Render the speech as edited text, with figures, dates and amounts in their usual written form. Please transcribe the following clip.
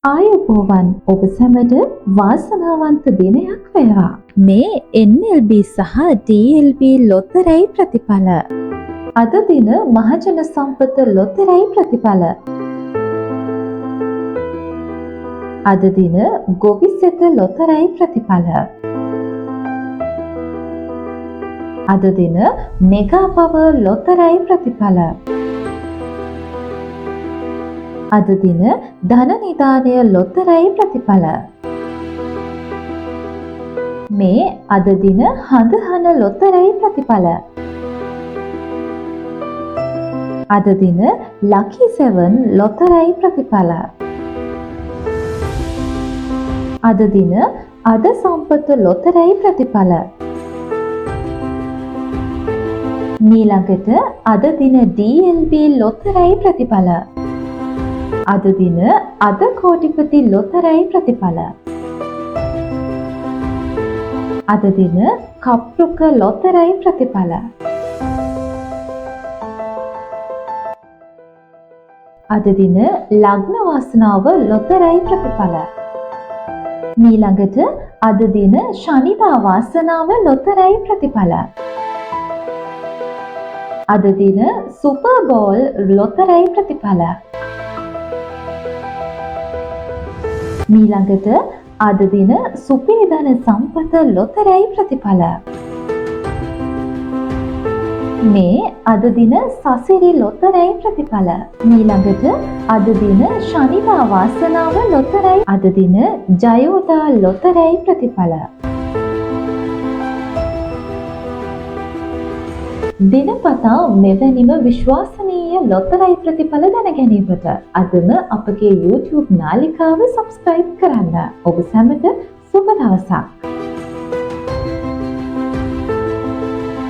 ආයුබෝවන් ඔබ සැමට වාසනාවන්ත දිනයක් වේවා. මේ NLB සහ DLB ලොතරැයි ප්‍රතිඵල. අද දින මහජන සම්පත ලොතරැයි ප්‍රතිඵල. අද දින ගොවිසෙත ලොතරැයි ප්‍රතිඵල. අද දින මෙගා පවර් ලොතරැයි ප්‍රතිඵල. අද දින ධන නිධානය ලොතරැයි ප්‍රතිඵල. මේ අද දින හඳහන ලොතරැයි ප්‍රතිඵල. අද දින ලකි 7 ලොතරැයි ප්‍රතිඵල. අද දින අද සම්පත ලොතරැයි ප්‍රතිඵල. ඊළඟට අද දින DLB ලොතරැයි ප්‍රතිඵල. අද දින අද කෝටිපති ලොතරැයි ප්‍රතිඵල. අද දින කප්රුක ලොතරැයි ප්‍රතිඵල. අද දින ලග්න වාසනාව ලොතරැයි ප්‍රතිඵල. ඊළඟට අද දින ශනිදා වාසනාව ලොතරැයි ප්‍රතිඵල. අද දින සුපර් බෝල් ලොතරැයි ප්‍රතිඵල. ඊළඟට අද දින සුපිරි ධන සම්පත ලොතරැයි ප්‍රතිඵල. මේ අද දින සසිරි ලොතරැයි ප්‍රතිඵල. ඊළඟට අද දින ශනිදා වාසනාව ලොතරැයි. අද දින ජයෝදා ලොතරැයි ප්‍රතිඵල. දිනපතා මෙවැනිම විශ්වාසනීය ලොතරැයි ප්‍රතිඵල දැන ගැනීමට අදම අපගේ YouTube නාලිකාව සබ්ස්ක්‍රයිබ් කරන්න. ඔබ සැමට සුබ දවසක්.